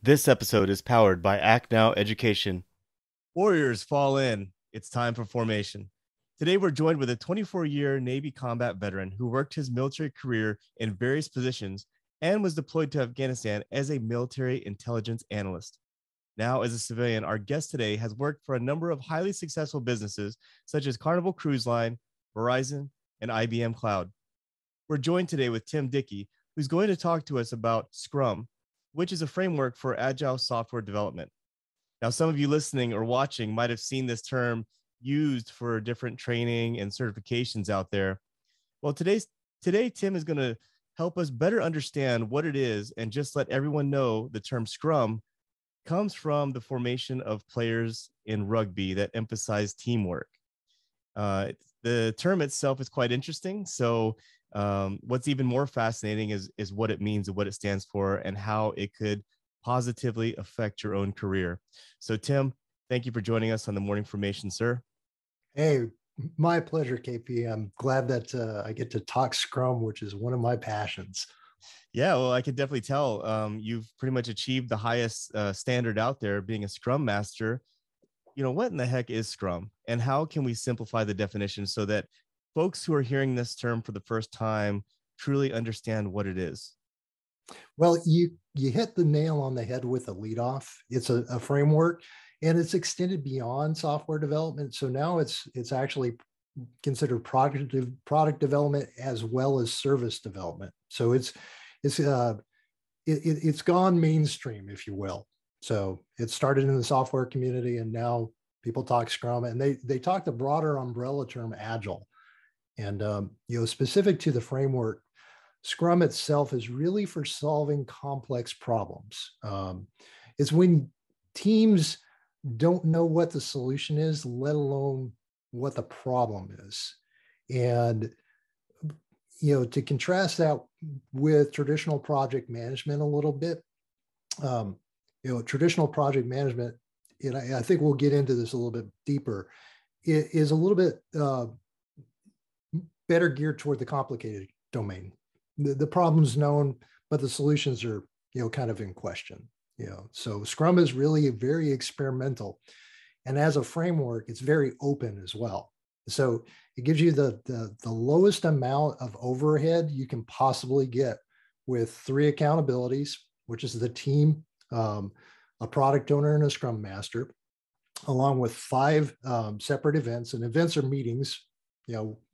This episode is powered by Act Now Education. Warriors fall in. It's time for formation. Today, we're joined with a 24-year Navy combat veteran who worked his military career in various positions and was deployed to Afghanistan as a military intelligence analyst. Now, as a civilian, our guest today has worked for a number of highly successful businesses such as Carnival Cruise Line, Verizon, and IBM Cloud. We're joined today with Tim Dickey, who's going to talk to us about Scrum, which is a framework for agile software development. Now, some of you listening or watching might have seen this term used for different training and certifications out there. Well, today Tim is going to help us better understand what it is and just let everyone know the term Scrum comes from the formation of players in rugby that emphasize teamwork. The term itself is quite interesting. So what's even more fascinating is what it means and what it stands for and how it could positively affect your own career. So Tim, thank you for joining us on the Morning Formation, sir. Hey, my pleasure, KP. I'm glad that I get to talk Scrum, which is one of my passions. Yeah, well, I could definitely tell you've pretty much achieved the highest standard out there, being a Scrum Master. You know, what in the heck is Scrum, and how can we simplify the definition so that folks who are hearing this term for the first time truly understand what it is? Well, you hit the nail on the head with a leadoff. It's a framework, and it's extended beyond software development. So now it's actually considered product development as well as service development. So it's gone mainstream, if you will. So it started in the software community, and now people talk Scrum, and they talk the broader umbrella term agile. And specific to the framework, Scrum itself is really for solving complex problems. It's when teams don't know what the solution is, let alone what the problem is. And to contrast that with traditional project management a little bit, traditional project management, and I think we'll get into this a little bit deeper, it is a little bit better geared toward the complicated domain. The problem's known, but the solutions are, kind of in question. So Scrum is really very experimental, and as a framework, it's very open as well. So it gives you the lowest amount of overhead you can possibly get with 3 accountabilities, which is the team, a product owner, and a Scrum Master, along with 5 separate events. And events are meetings,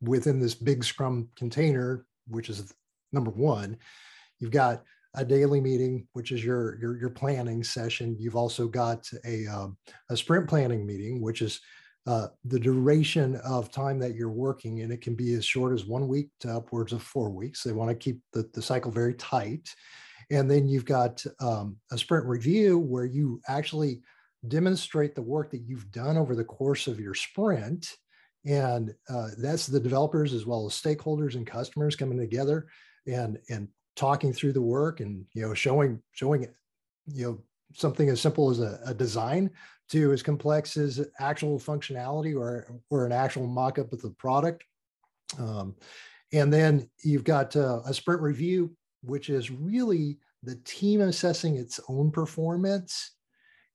within this big Scrum container, which is number 1. You've got a daily meeting, which is your planning session. You've also got a sprint planning meeting, which is the duration of time that you're working, and it can be as short as 1 week to upwards of 4 weeks. They want to keep the cycle very tight. And then you've got a sprint review where you actually demonstrate the work that you've done over the course of your sprint. And that's the developers as well as stakeholders and customers coming together and talking through the work and showing something as simple as a design to as complex as actual functionality or an actual mock-up of the product. And then you've got a sprint review, which is really the team assessing its own performance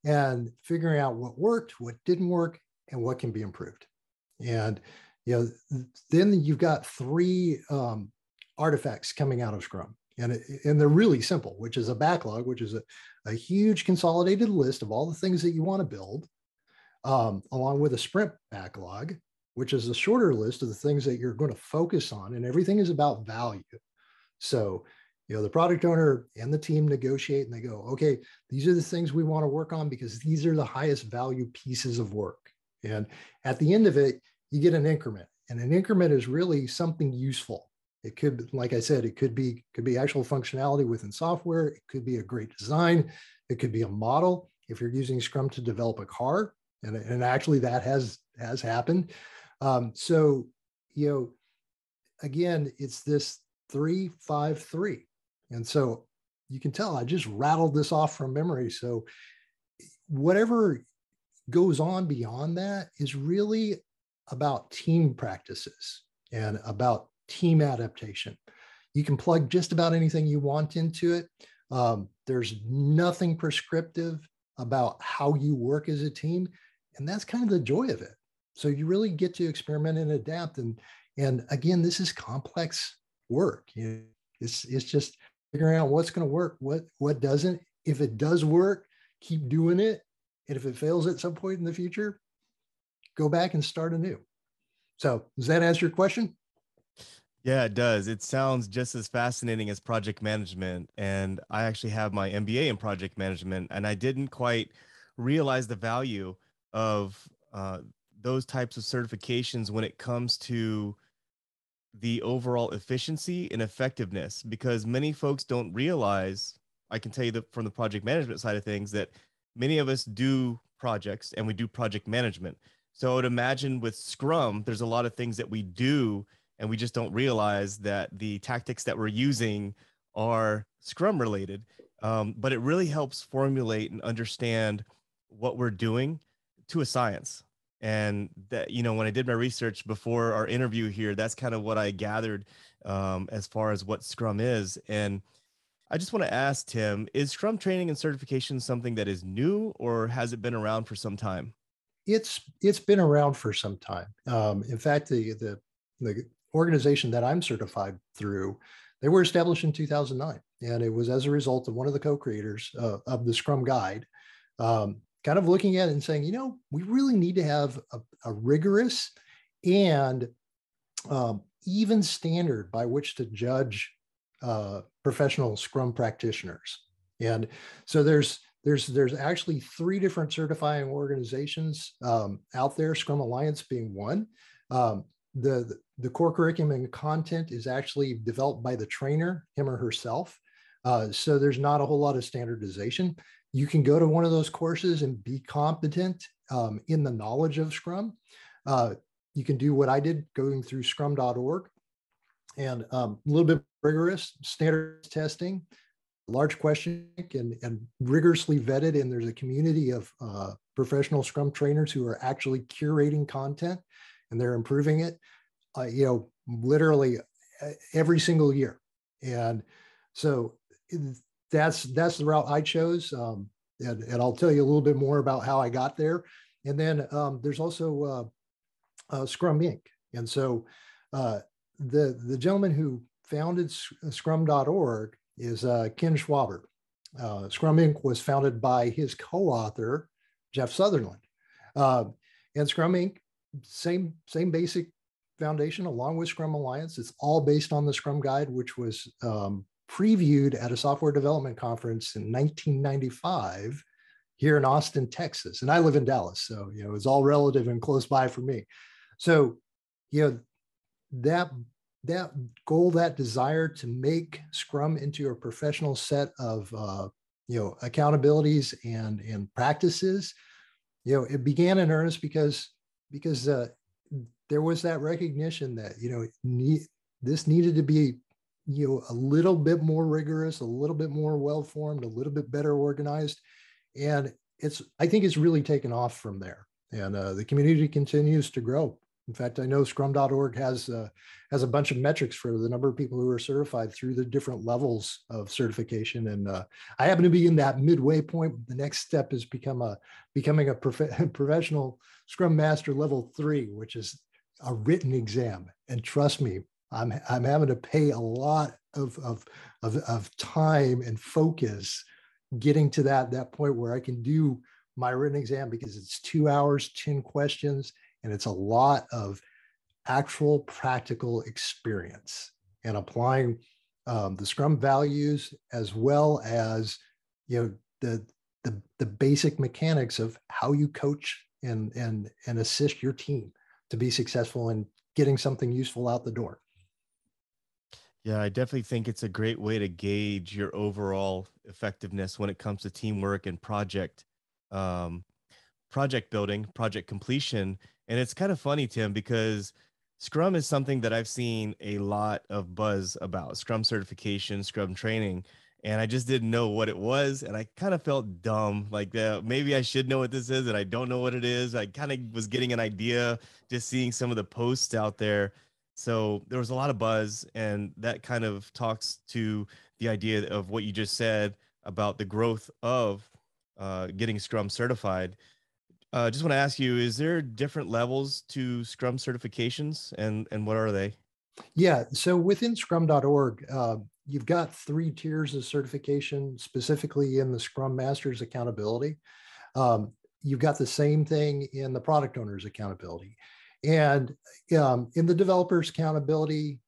and figuring out what worked, what didn't work, and what can be improved. And then you've got 3 artifacts coming out of Scrum. And they're really simple, which is a backlog, which is a huge consolidated list of all the things that you want to build, along with a sprint backlog, which is a shorter list of the things that you're going to focus on. And everything is about value. So, the product owner and the team negotiate and they go, okay, these are the things we want to work on because these are the highest value pieces of work. And at the end of it, you get an increment. And an increment is really something useful. It could, like I said, it could be actual functionality within software. It could be a great design. It could be a model. If you're using Scrum to develop a car, and actually that has happened. So, again, it's this 3-5-3. And so you can tell I just rattled this off from memory. So whatever goes on beyond that is really about team practices and about team adaptation. You can plug just about anything you want into it. There's nothing prescriptive about how you work as a team. And that's kind of the joy of it. So you really get to experiment and adapt. And again, this is complex work. It's just figuring out what's going to work, what doesn't. If it does work, keep doing it. And if it fails at some point in the future, go back and start anew. So does that answer your question? Yeah, it does. It sounds just as fascinating as project management. And I actually have my MBA in project management, and I didn't quite realize the value of those types of certifications when it comes to the overall efficiency and effectiveness, because many folks don't realize, I can tell you that from the project management side of things, that many of us do projects and we do project management. So I would imagine with Scrum, there's a lot of things that we do and we just don't realize that the tactics that we're using are Scrum related. But it really helps formulate and understand what we're doing to a science. And that, when I did my research before our interview here, that's kind of what I gathered as far as what Scrum is. And I just want to ask Tim, is Scrum training and certification something that is new, or has it been around for some time? It's been around for some time. In fact, the organization that I'm certified through, they were established in 2009, and it was as a result of one of the co-creators of the Scrum Guide, kind of looking at it and saying, we really need to have a rigorous and even standard by which to judge professional Scrum practitioners. And so there's actually 3 different certifying organizations out there, Scrum Alliance being one. The core curriculum and content is actually developed by the trainer, him or herself. So there's not a whole lot of standardization. You can go to one of those courses and be competent in the knowledge of Scrum. You can do what I did, going through scrum.org, and a little bit rigorous standard testing, large question, and rigorously vetted. And there's a community of professional Scrum trainers who are actually curating content, and they're improving it, literally every single year. And so that's the route I chose. And I'll tell you a little bit more about how I got there. And then there's also Scrum Inc. And so the gentleman who founded scrum.org is Ken Schwaber. Scrum Inc. was founded by his co-author, Jeff Sutherland. And Scrum Inc., same basic foundation along with Scrum Alliance. It's all based on the Scrum Guide, which was previewed at a software development conference in 1995 here in Austin, Texas. And I live in Dallas, so it's all relative and close by for me. So that goal, that desire to make Scrum into a professional set of accountabilities and practices, it began in earnest because there was that recognition that this needed to be a little bit more rigorous, a little bit more well-formed, a little bit better organized. And I think it's really taken off from there. And the community continues to grow. In fact, I know scrum.org has a bunch of metrics for the number of people who are certified through the different levels of certification. And I happen to be in that midway point. The next step is becoming a professional Scrum Master level 3, which is a written exam. And trust me, I'm having to pay a lot of time and focus getting to that point where I can do my written exam, because it's 2 hours, 10 questions, and it's a lot of actual practical experience and applying the Scrum values, as well as the basic mechanics of how you coach and assist your team to be successful in getting something useful out the door. Yeah, I definitely think it's a great way to gauge your overall effectiveness when it comes to teamwork and project building, project completion. And it's kind of funny, Tim, because Scrum is something that I've seen a lot of buzz about, Scrum certification, Scrum training, and I just didn't know what it was. And I kind of felt dumb, like maybe I should know what this is, and I don't know what it is. I kind of was getting an idea just seeing some of the posts out there. So there was a lot of buzz, and that kind of talks to the idea of what you just said about the growth of getting Scrum certified. Just want to ask you, is there different levels to Scrum certifications, and what are they? Yeah. So within scrum.org, you've got 3 tiers of certification, specifically in the Scrum Master's accountability. You've got the same thing in the product owner's accountability. And in the developer's accountability,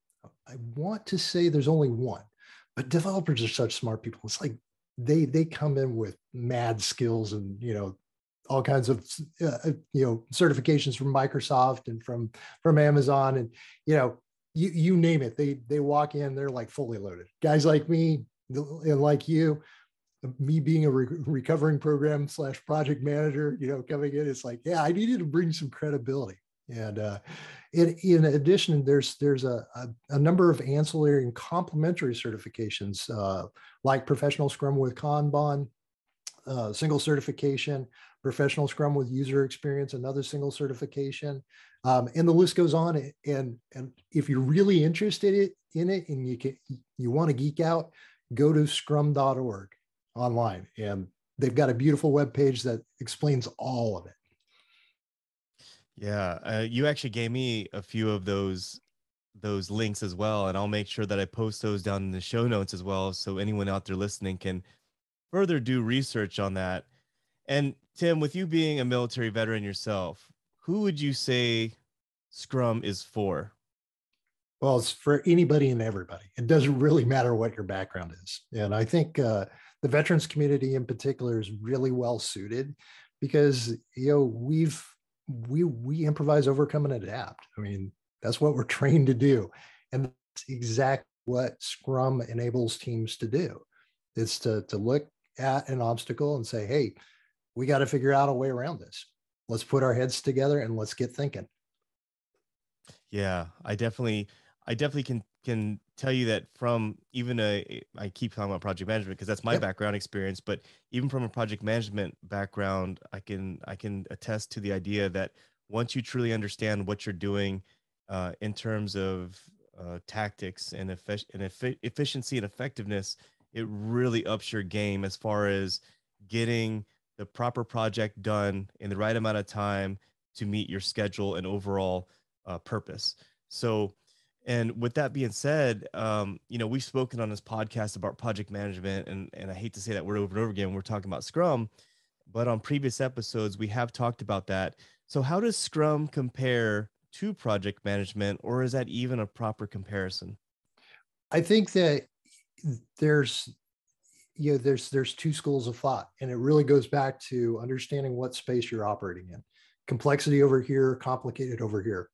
I want to say there's only one, but developers are such smart people. It's like they come in with mad skills and, all kinds of, certifications from Microsoft and from Amazon. And, you name it, they walk in, they're like fully loaded. Guys like me and like you, me being a recovering program / project manager, coming in, it's like, yeah, I needed to bring some credibility. And in addition, there's a number of ancillary and complementary certifications, like professional Scrum with Kanban, single certification, professional Scrum with user experience, another single certification, and the list goes on. And if you're really interested in it and you want to geek out, go to scrum.org online, and they've got a beautiful web page that explains all of it. Yeah, you actually gave me a few of those links as well, and I'll make sure that I post those down in the show notes as well, so anyone out there listening can further do research on that. And Tim, with you being a military veteran yourself, who would you say Scrum is for? Well, it's for anybody and everybody. It doesn't really matter what your background is. And I think the veterans community in particular is really well suited because, we improvise, overcome, and adapt. I mean, that's what we're trained to do. And that's exactly what Scrum enables teams to do. It's to look at an obstacle and say, hey, we got to figure out a way around this. Let's put our heads together and let's get thinking. Yeah, I definitely can tell you that from even I keep talking about project management because that's my Yep. background experience, but even from a project management background, I can attest to the idea that once you truly understand what you're doing in terms of tactics and efficiency and effectiveness, it really ups your game as far as getting the proper project done in the right amount of time to meet your schedule and overall purpose. So, and with that being said, we've spoken on this podcast about project management, and I hate to say that word over and over again. We're talking about Scrum, but on previous episodes we have talked about that. So, how does Scrum compare to project management, or is that even a proper comparison? I think that there's there's 2 schools of thought, and it really goes back to understanding what space you're operating in. Complexity over here, complicated over here.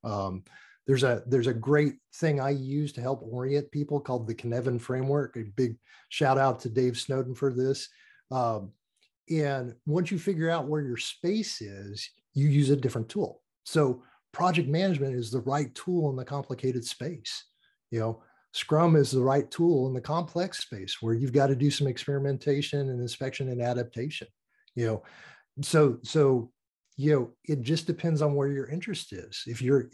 There's a great thing I use to help orient people called the Cynefin framework. A big shout out to Dave Snowden for this. And once you figure out where your space is, you use a different tool. So project management is the right tool in the complicated space. Scrum is the right tool in the complex space where you've got to do some experimentation and inspection and adaptation. So it just depends on where your interest is. If you're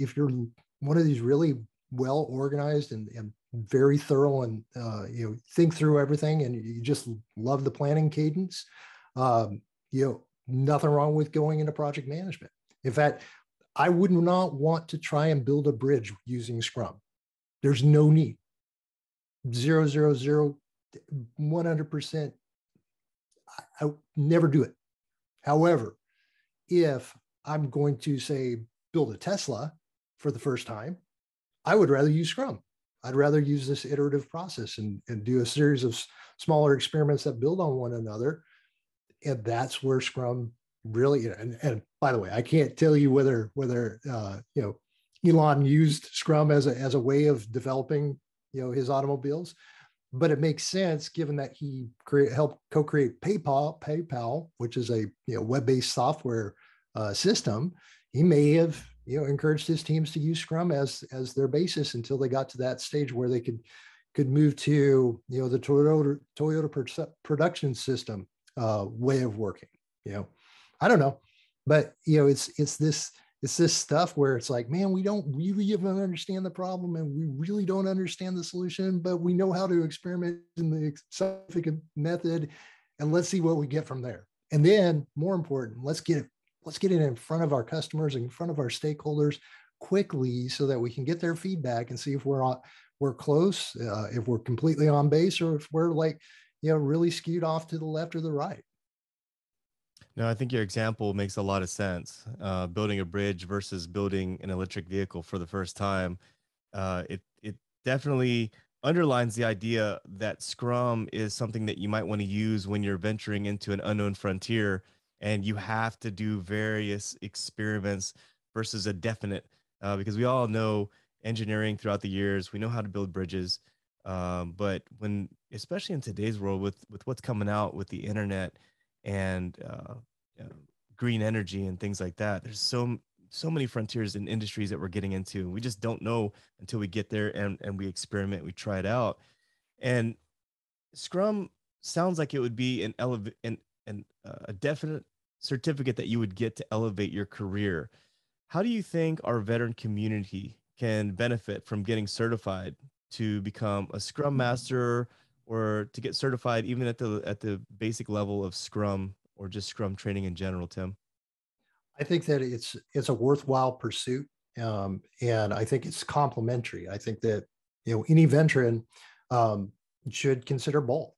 one of these really well organized and very thorough and think through everything and you just love the planning cadence, nothing wrong with going into project management. In fact, I would not want to try and build a bridge using Scrum. There's no need. 0, 0, 0, 100%. I never do it. However, if I'm going to say build a Tesla for the first time, I would rather use Scrum. I'd rather use this iterative process and do a series of smaller experiments that build on one another. And that's where Scrum really, and by the way, I can't tell you whether Elon used Scrum as a way of developing his automobiles, but it makes sense given that he helped co-create PayPal, which is a web-based software system. He may have encouraged his teams to use Scrum as their basis until they got to that stage where they could move to the Toyota production system way of working. I don't know, but it's this it's this stuff where it's like, man, we don't really even understand the problem and we really don't understand the solution, but we know how to experiment in the scientific method, and let's see what we get from there. And then more important, let's get it in front of our customers, in front of our stakeholders quickly so that we can get their feedback and see if we're close, if we're completely on base, or if we're like, really skewed off to the left or the right. No, I think your example makes a lot of sense. Building a bridge versus building an electric vehicle for the first time. It definitely underlines the idea that Scrum is something that you might want to use when you're venturing into an unknown frontier, and you have to do various experiments versus a definite. Because we all know engineering throughout the years, we know how to build bridges, but when, especially in today's world, with what's coming out with the internet and uh, green energy and things like that, there's so many frontiers in industries that we're getting into. We just don't know until we get there and we experiment, we try it out. And Scrum sounds like it would be a definite certificate that you would get to elevate your career. How do you think our veteran community can benefit from getting certified to become a Scrum Master, or to get certified even at the basic level of Scrum, or just Scrum training in general, Tim? I think that it's a worthwhile pursuit, and I think it's complementary. I think that any veteran should consider both.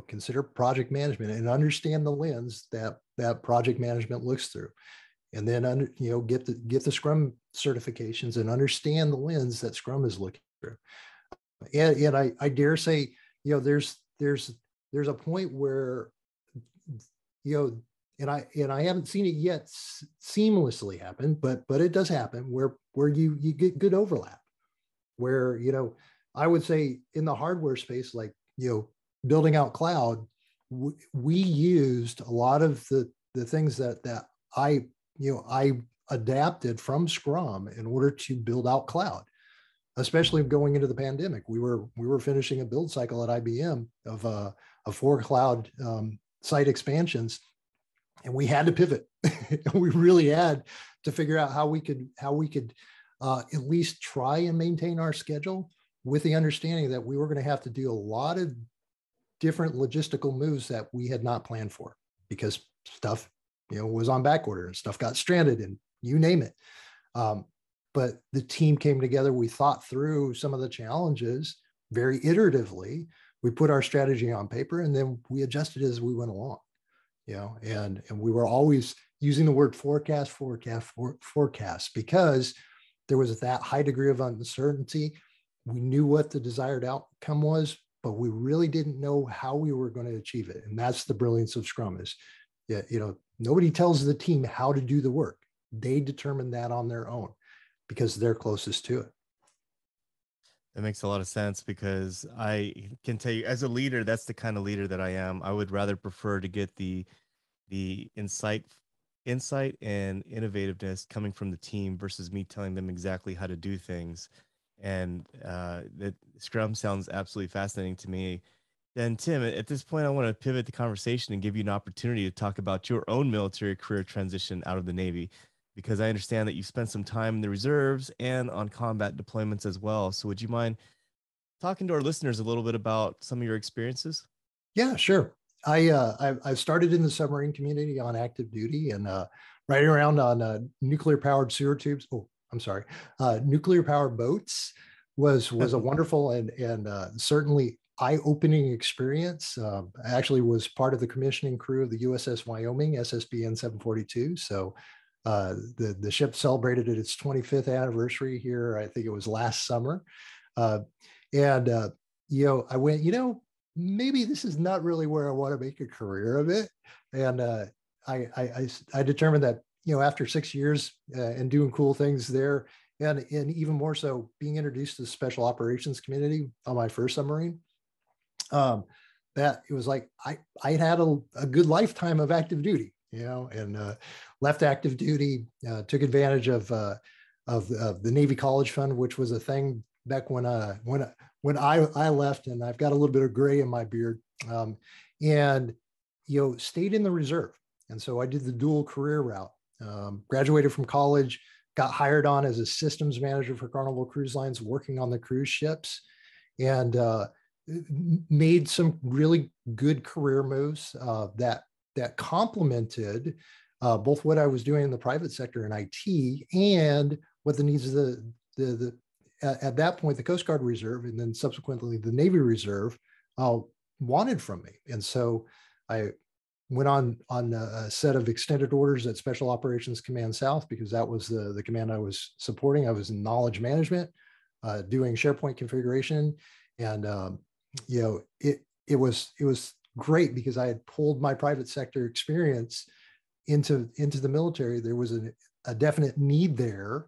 Consider project management and understand the lens that project management looks through, and then get the Scrum certifications and understand the lens that Scrum is looking through. And I dare say, there's a point where and I haven't seen it yet seamlessly happen, but it does happen where you get good overlap, where I would say in the hardware space, like building out cloud, we used a lot of the things that I adapted from Scrum in order to build out cloud, especially going into the pandemic. We were finishing a build cycle at IBM of 4 cloud site expansions, and we had to pivot. We really had to figure out how we could at least try and maintain our schedule, with the understanding that we were going to have to do a lot of different logistical moves that we had not planned for, because stuff was on back order and stuff got stranded and you name it. But the team came together. We thought through some of the challenges very iteratively. We put our strategy on paper, and then we adjusted as we went along. And we were always using the word forecast, because there was that high degree of uncertainty. We knew what the desired outcome was, but we really didn't know how we were going to achieve it. And that's the brilliance of Scrum is, nobody tells the team how to do the work. They determine that on their own because they're closest to it. That makes a lot of sense, because I can tell you, as a leader, that's the kind of leader that I am. I would rather prefer to get the insight and innovativeness coming from the team versus me telling them exactly how to do things. And that Scrum sounds absolutely fascinating to me. Then, Tim, at this point, I want to pivot the conversation and give you an opportunity to talk about your own military career transition out of the Navy, because I understand that you spent some time in the reserves and on combat deployments as well. So would you mind talking to our listeners a little bit about some of your experiences? Yeah, sure. I started in the submarine community on active duty, and riding around on nuclear powered sewer tubes. Oh, I'm sorry, nuclear powered boats was a wonderful and certainly eye-opening experience. I actually was part of the commissioning crew of the USS Wyoming, SSBN 742. So the ship celebrated its 25th anniversary here. I think it was last summer. And I went, maybe this is not really where I want to make a career of it. And I determined that, after 6 years and doing cool things there, and even more so being introduced to the special operations community on my first submarine, that it was like I had a good lifetime of active duty, and left active duty, took advantage of the Navy College Fund, which was a thing back when I left, and I've got a little bit of gray in my beard, and stayed in the reserve. And so I did the dual career route, graduated from college, got hired on as a systems manager for Carnival Cruise Lines, working on the cruise ships, and made some really good career moves that complemented both what I was doing in the private sector in IT and what the needs of the at that point the Coast Guard Reserve and then subsequently the Navy Reserve wanted from me. And so I went on a set of extended orders at Special Operations Command South because that was the command I was supporting. I was in knowledge management, doing SharePoint configuration, and it was great because I had pulled my private sector experience into the military. There was a definite need there.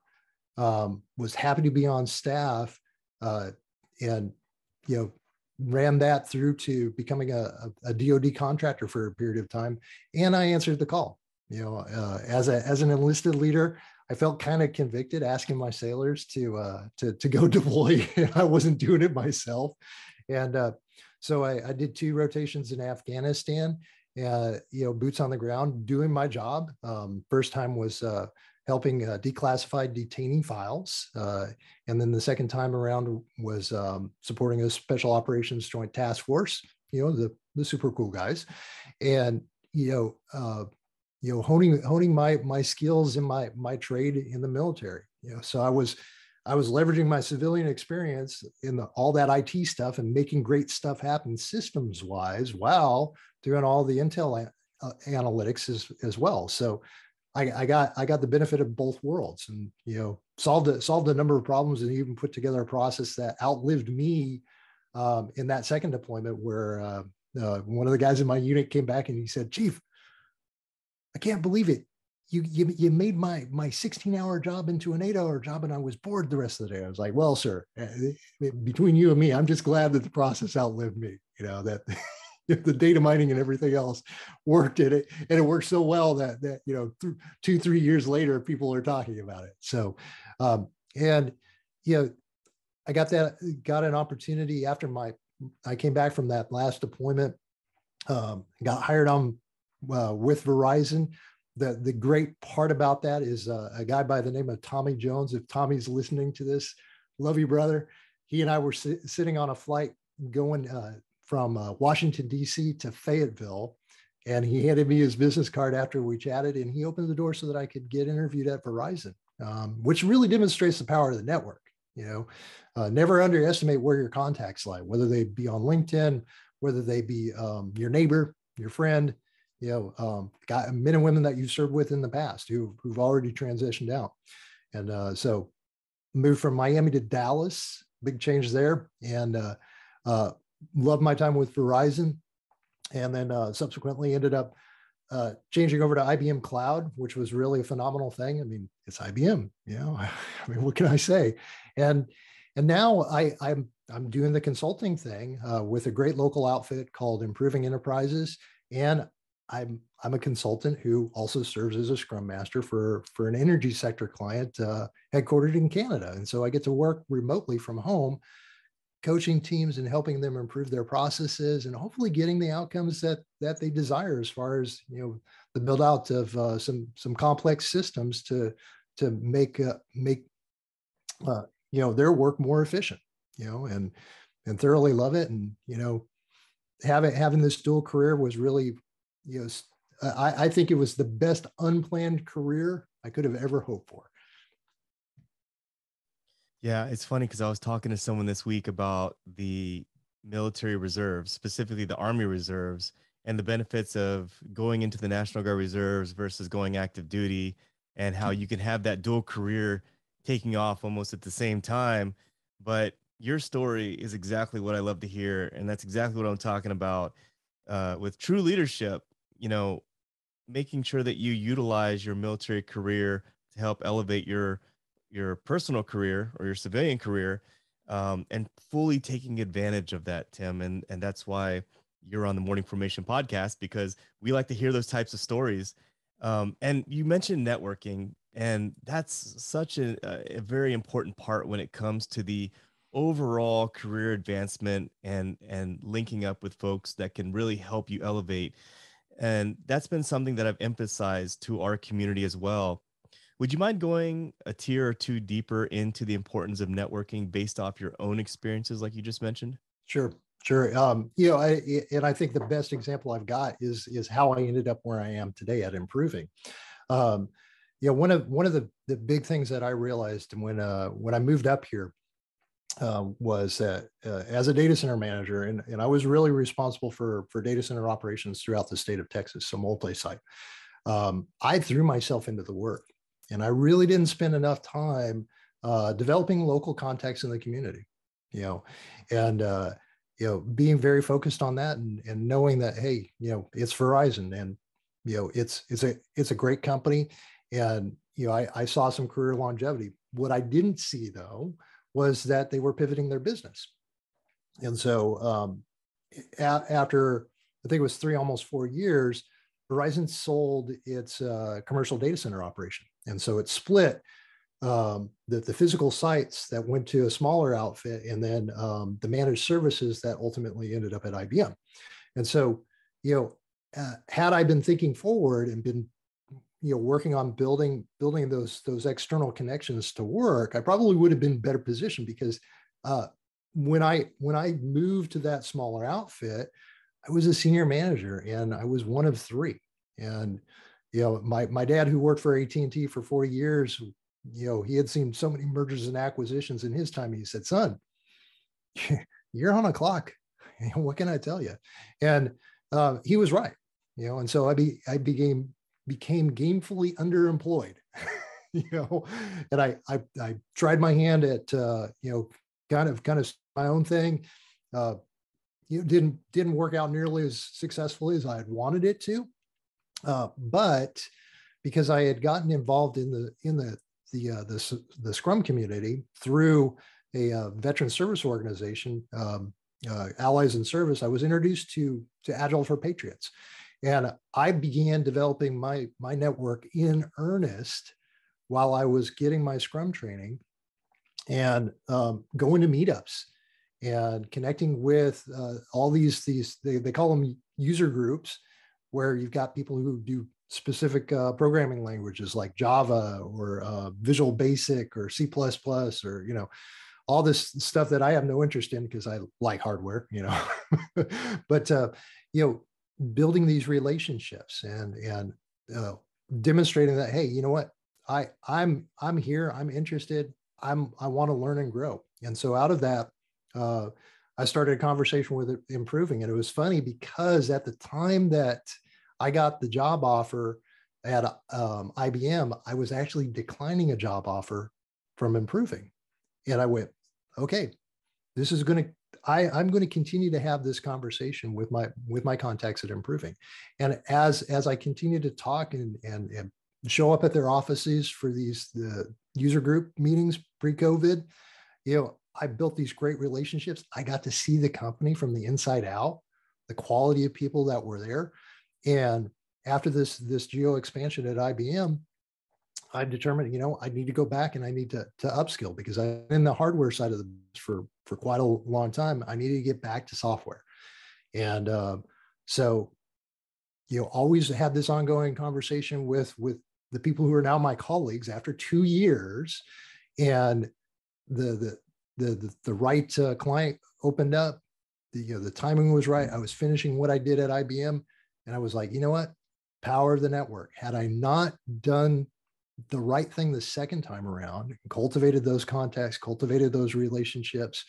Was happy to be on staff, and ran that through to becoming a DoD contractor for a period of time. And I answered the call. As an enlisted leader, I felt kind of convicted asking my sailors to go deploy. I wasn't doing it myself, and so I did 2 rotations in Afghanistan. Boots on the ground, doing my job. First time was helping declassified detainee files. And then the second time around was supporting a special operations joint task force, the super cool guys. And, honing my skills in my trade in the military. So I was leveraging my civilian experience in all that IT stuff and making great stuff happen systems wise while doing all the intel analytics as well. So I got the benefit of both worlds, and solved a number of problems, and even put together a process that outlived me in that second deployment, where one of the guys in my unit came back and he said, "Chief, I can't believe it. You made my 16-hour job into an 8-hour job, and I was bored the rest of the day." I was like, "Well, sir, between you and me, I'm just glad that the process outlived me. That." The data mining and everything else worked in it, and it worked so well that 2-3 years later, people are talking about it. So, I got an opportunity after I came back from that last deployment, got hired on with Verizon. The great part about that is a guy by the name of Tommy Jones. If Tommy's listening to this, love you, brother. He and I were sitting on a flight going from Washington, D.C. to Fayetteville. And he handed me his business card after we chatted, and he opened the door so that I could get interviewed at Verizon, which really demonstrates the power of the network. Never underestimate where your contacts lie, whether they be on LinkedIn, whether they be your neighbor, your friend, men and women that you've served with in the past who've already transitioned out. And so moved from Miami to Dallas, big change there. And loved my time with Verizon, and then subsequently ended up changing over to IBM Cloud, which was really a phenomenal thing. I mean, it's IBM, I mean, what can I say? And now I'm doing the consulting thing with a great local outfit called Improving Enterprises, and I'm a consultant who also serves as a Scrum Master for an energy sector client headquartered in Canada. And so I get to work remotely from home, coaching teams and helping them improve their processes, and hopefully getting the outcomes that they desire as far as the build out of some complex systems to make their work more efficient, and thoroughly love it. And having this dual career was really, I think it was the best unplanned career I could have ever hoped for. Yeah, it's funny because I was talking to someone this week about the military reserves, specifically the Army reserves, and the benefits of going into the National Guard reserves versus going active duty, and how you can have that dual career taking off almost at the same time. But your story is exactly what I love to hear, and that's exactly what I'm talking about with true leadership. Making sure that you utilize your military career to help elevate your personal career or your civilian career, and fully taking advantage of that, Tim. And that's why you're on the Morning Formation podcast, because we like to hear those types of stories. And you mentioned networking, and that's such a very important part when it comes to the overall career advancement and linking up with folks that can really help you elevate. And that's been something that I've emphasized to our community as well. Would you mind going a tier or two deeper into the importance of networking based off your own experiences, like you just mentioned? Sure, sure. And I think the best example I've got is how I ended up where I am today at Improving. Um, one of the big things that I realized when I moved up here was that as a data center manager, and I was really responsible for data center operations throughout the state of Texas, so multi-site. I threw myself into the work, and I really didn't spend enough time developing local contacts in the community. You know, and being very focused on that, and knowing that, hey, it's Verizon, and it's a great company, and I saw some career longevity. What I didn't see though was that they were pivoting their business. And so after, I think it was almost 4 years, Verizon sold its commercial data center operation. And so it split the physical sites that went to a smaller outfit, and then the managed services that ultimately ended up at IBM. And so, had I been thinking forward and been working on building those external connections to work, I probably would have been better positioned, because when I moved to that smaller outfit, I was a senior manager and I was one of three. And my dad, who worked for AT&T for 4 years, he had seen so many mergers and acquisitions in his time. He said, "Son, you're on a clock. What can I tell you?" And he was right. And so I became gainfully underemployed, and I tried my hand at, kind of my own thing. Didn't work out nearly as successfully as I had wanted it to. But because I had gotten involved in the Scrum community through a veteran service organization, Allies in Service, I was introduced to Agile for Patriots. And I began developing my network in earnest while I was getting my Scrum training, and going to meetups and connecting with all these they call them user groups, where you've got people who do specific programming languages like Java or Visual Basic or C++, or all this stuff that I have no interest in because I like hardware, but building these relationships and demonstrating that, hey, you know what, I'm here, I'm interested, I want to learn and grow. And so out of that, I started a conversation with Improving. And it was funny, because at the time that I got the job offer at IBM, I was actually declining a job offer from Improving. And I went, okay, this is going to, I'm going to continue to have this conversation with my contacts at Improving. And as I continue to talk and show up at their offices for the user group meetings pre-COVID, I built these great relationships. I got to see the company from the inside out, the quality of people that were there. And after this geo expansion at IBM, I determined, I need to go back and I need to upskill, because I'm in the hardware side of the business for quite a long time. I needed to get back to software. And so, always had this ongoing conversation with the people who are now my colleagues after 2 years. And the right client opened up, the timing was right. I was finishing what I did at IBM, and I was like, you know what? Power of the network. Had I not done the right thing the second time around, cultivated those contacts, cultivated those relationships,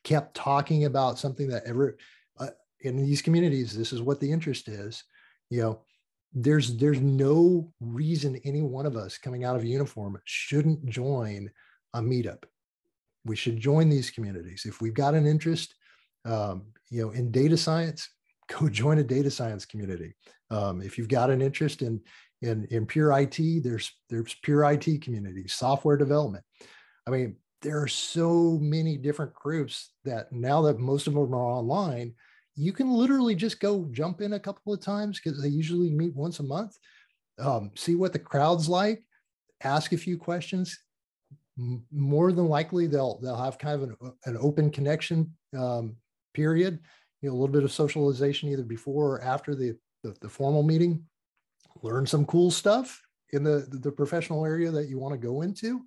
kept talking about something that in these communities, this is what the interest is, there's no reason any one of us coming out of uniform shouldn't join a meetup. We should join these communities. If we've got an interest, in data science, go join a data science community. If you've got an interest in pure IT, there's pure IT communities, software development. I mean, there are so many different groups that now that most of them are online, you can literally just go jump in a couple of times, because they usually meet once a month. See what the crowd's like, ask a few questions. More than likely, they'll have kind of an open connection period, a little bit of socialization either before or after the formal meeting. Learn some cool stuff, in the professional area that you want to go into,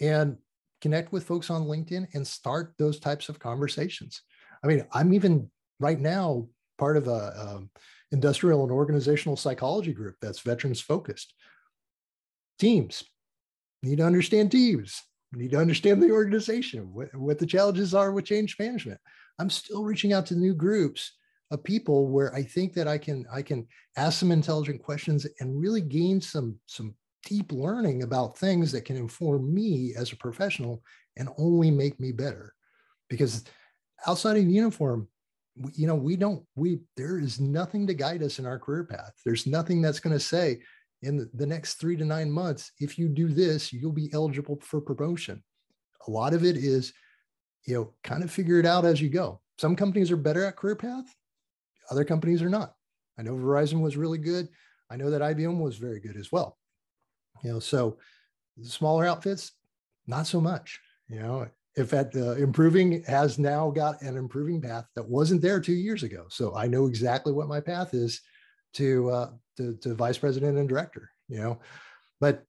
and connect with folks on LinkedIn and start those types of conversations. I mean, I'm even right now part of a industrial and organizational psychology group that's veterans focused. Teams, need to understand teams, need to understand the organization, what the challenges are with change management. I'm still reaching out to new groups of people where I think that I can ask some intelligent questions and really gain some deep learning about things that can inform me as a professional and only make me better. Because outside of uniform, there is nothing to guide us in our career path. There's nothing that's going to say in the next 3 to 9 months, if you do this, you'll be eligible for promotion. A lot of it is, kind of figure it out as you go. Some companies are better at career path. Other companies are not. I know Verizon was really good. I know that IBM was very good as well. So the smaller outfits, not so much. In fact, improving has now got an improving path that wasn't there 2 years ago. So I know exactly what my path is to vice president and director. But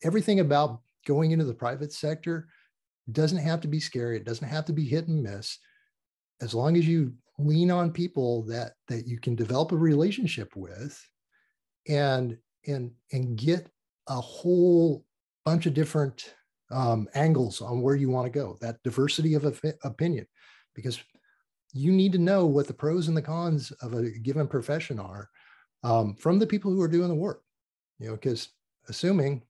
everything about going into the private sector doesn't have to be scary. It doesn't have to be hit and miss. As long as you lean on people that you can develop a relationship with, and get a whole bunch of different angles on where you want to go, that diversity of opinion, because you need to know what the pros and the cons of a given profession are from the people who are doing the work, because assuming,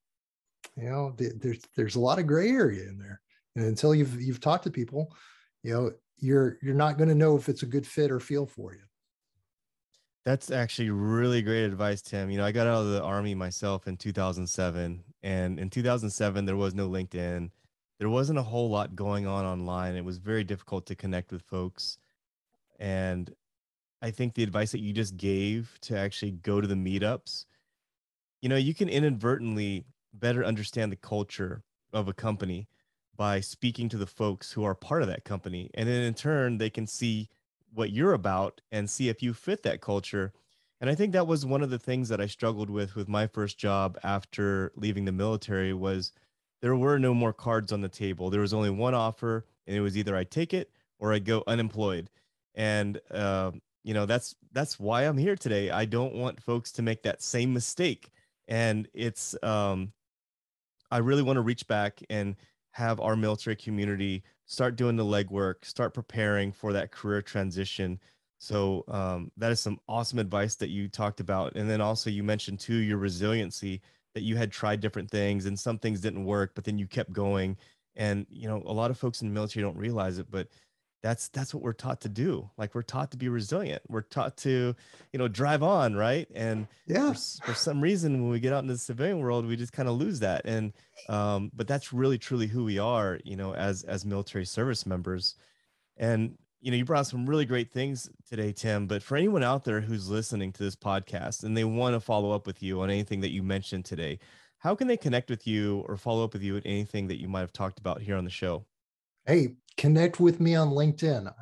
there's a lot of gray area in there. And until you've talked to people, you're not going to know if it's a good fit or feel for you. That's actually really great advice, Tim. I got out of the Army myself in 2007. And in 2007, there was no LinkedIn. There wasn't a whole lot going on online. It was very difficult to connect with folks. And I think the advice that you just gave to actually go to the meetups, you can inadvertently better understand the culture of a company by speaking to the folks who are part of that company. And then in turn, they can see what you're about and see if you fit that culture. And I think that was one of the things that I struggled with my first job after leaving the military. Was there were no more cards on the table. There was only one offer, and it was either I take it or I go unemployed. And that's why I'm here today. I don't want folks to make that same mistake. And it's I really want to reach back and have our military community start doing the legwork, start preparing for that career transition. So that is some awesome advice that you talked about. And then also you mentioned too, your resiliency, that you had tried different things and some things didn't work, but then you kept going. And, a lot of folks in the military don't realize it, but that's what we're taught to do. Like, we're taught to be resilient. We're taught to, drive on. Right. And yeah, for some reason, when we get out into the civilian world, we just kind of lose that. And, but that's really, truly who we are, as military service members. And, you brought some really great things today, Tim, but for anyone out there who's listening to this podcast and they want to follow up with you on anything that you mentioned today, how can they connect with you or follow up with you at anything that you might have talked about here on the show? Hey, connect with me on LinkedIn.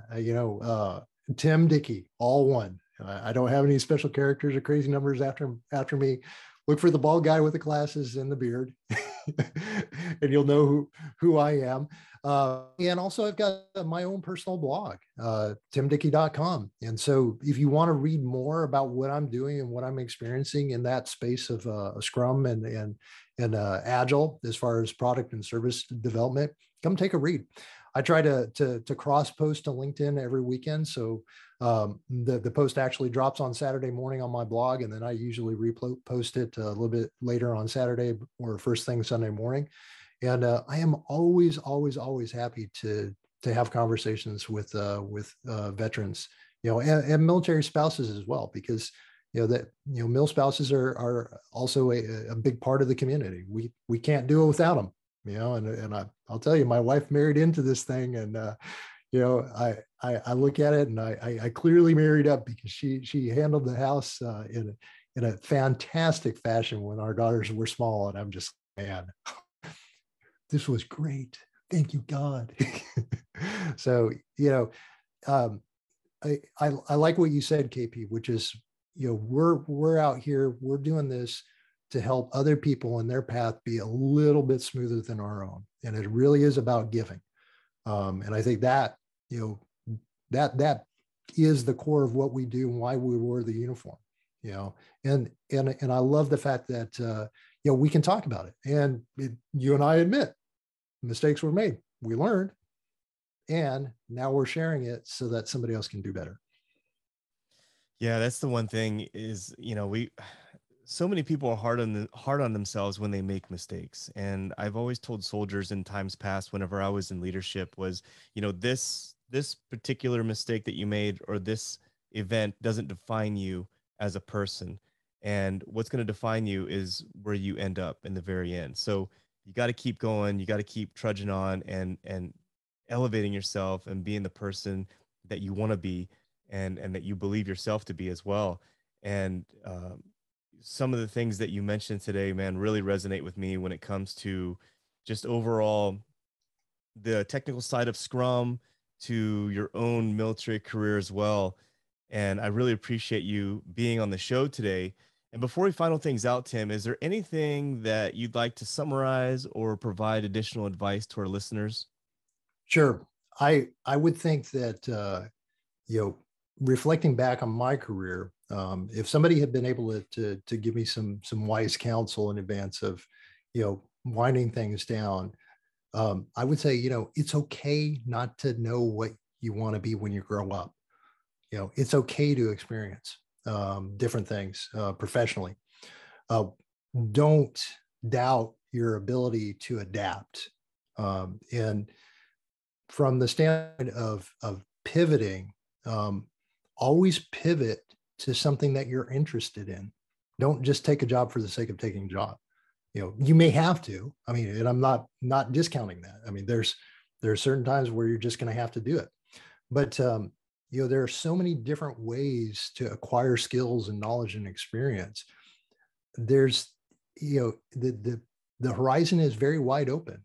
Tim Dickey, all one. I don't have any special characters or crazy numbers after me. Look for the bald guy with the glasses and the beard, and you'll know who I am. And also, I've got my own personal blog, timdickey.com. And so if you want to read more about what I'm doing and what I'm experiencing in that space of Scrum and Agile, as far as product and service development, come take a read. I try to cross post to LinkedIn every weekend. So the post actually drops on Saturday morning on my blog, and then I usually repost it a little bit later on Saturday or first thing Sunday morning. And I am always happy to have conversations with veterans, and military spouses as well, because mil spouses are also a big part of the community. We can't do it without them. And I'll tell you, my wife married into this thing, and I look at it and I clearly married up because she handled the house in a fantastic fashion when our daughters were small, and I'm just, man, this was great. Thank you, God. So I like what you said, KP, which is, we're out here, we're doing this to help other people in their path be a little bit smoother than our own. And it really is about giving. And I think that, that is the core of what we do and why we wear the uniform, and I love the fact that, we can talk about it. And you and I admit mistakes were made. We learned, and now we're sharing it so that somebody else can do better. Yeah, that's the one thing is, so many people are hard on themselves when they make mistakes. And I've always told soldiers in times past, whenever I was in leadership, was, this particular mistake that you made or this event doesn't define you as a person. And what's going to define you is where you end up in the very end. So you got to keep going, you got to keep trudging on and elevating yourself and being the person that you want to be and that you believe yourself to be as well. And some of the things that you mentioned today, man, really resonate with me when it comes to just overall the technical side of Scrum to your own military career as well. And I really appreciate you being on the show today. And before we final things out, Tim, is there anything that you'd like to summarize or provide additional advice to our listeners? Sure. I would think that, reflecting back on my career, if somebody had been able to give me some wise counsel in advance of, winding things down, I would say, it's okay not to know what you want to be when you grow up. It's okay to experience different things professionally. Don't doubt your ability to adapt. And from the standpoint of pivoting, always pivot to something that you're interested in. Don't just take a job for the sake of taking a job. You may have to. I mean, and I'm not discounting that. I mean, there are certain times where you're just going to have to do it. But there are so many different ways to acquire skills and knowledge and experience. There's, the horizon is very wide open.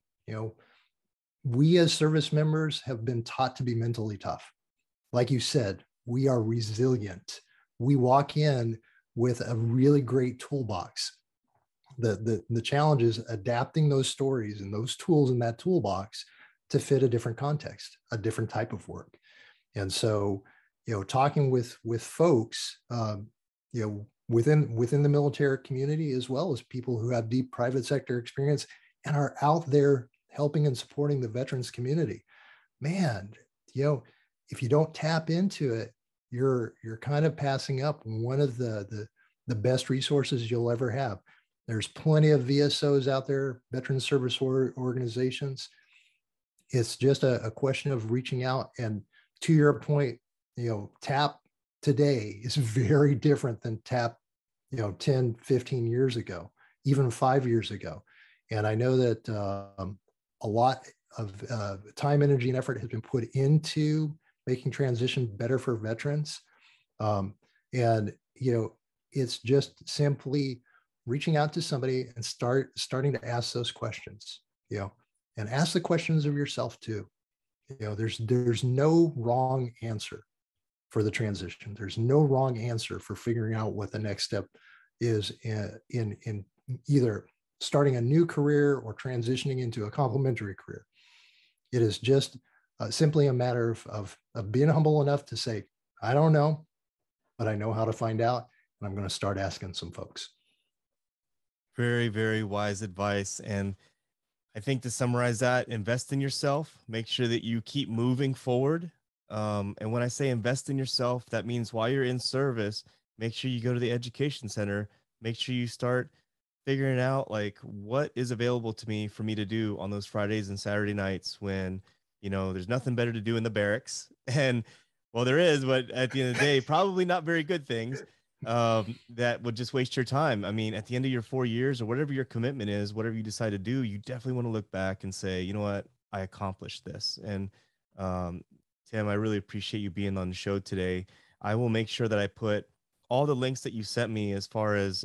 We as service members have been taught to be mentally tough. Like you said, we are resilient. We walk in with a really great toolbox. The challenge is adapting those stories and those tools in that toolbox to fit a different context, a different type of work. And so, talking with folks, within the military community, as well as people who have deep private sector experience and are out there helping and supporting the veterans community, man, if you don't tap into it, you're kind of passing up one of the best resources you'll ever have. There's plenty of VSOs out there, veteran service organizations. It's just a question of reaching out. And to your point, TAP today is very different than TAP, 10, 15 years ago, even 5 years ago. And I know that a lot of time, energy, and effort has been put into making transition better for veterans. And, it's just simply reaching out to somebody and starting to ask those questions, and ask the questions of yourself too. There's no wrong answer for the transition. There's no wrong answer for figuring out what the next step is in either starting a new career or transitioning into a complementary career. It is just simply a matter of being humble enough to say, I don't know, but I know how to find out, and I'm going to start asking some folks. Very, very wise advice. And I think to summarize that, invest in yourself, make sure that you keep moving forward. And when I say invest in yourself, that means while you're in service, make sure you go to the education center, make sure you start figuring out like what is available to me for me to do on those Fridays and Saturday nights when, there's nothing better to do in the barracks. And well, there is, but at the end of the day, probably not very good things that would just waste your time. I mean, at the end of your 4 years or whatever your commitment is, whatever you decide to do, you definitely want to look back and say, you know what, I accomplished this. And Tim, I really appreciate you being on the show today. I will make sure that I put all the links that you sent me as far as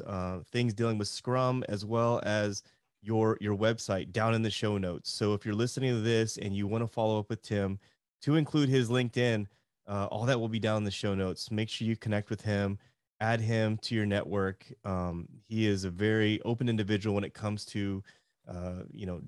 things dealing with Scrum, as well as your website down in the show notes. So if you're listening to this and you want to follow up with Tim, to include his LinkedIn, all that will be down in the show notes. Make sure you connect with him. add him to your network. He is a very open individual when it comes to,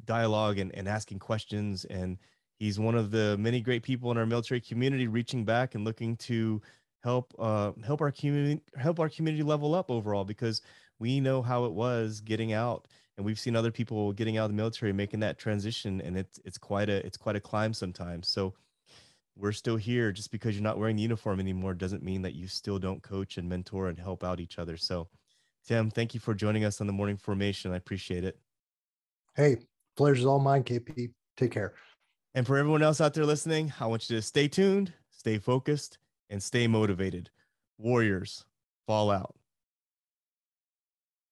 dialogue and asking questions. And he's one of the many great people in our military community reaching back and looking to help our community level up overall, because we know how it was getting out, and we've seen other people getting out of the military making that transition, and it's quite a climb sometimes. So we're still here. Just because you're not wearing the uniform anymore doesn't mean that you still don't coach and mentor and help out each other. So, Tim, thank you for joining us on the morning formation. I appreciate it. Hey, pleasure's all mine, KP. Take care. And for everyone else out there listening, I want you to stay tuned, stay focused, and stay motivated. Warriors, fall out.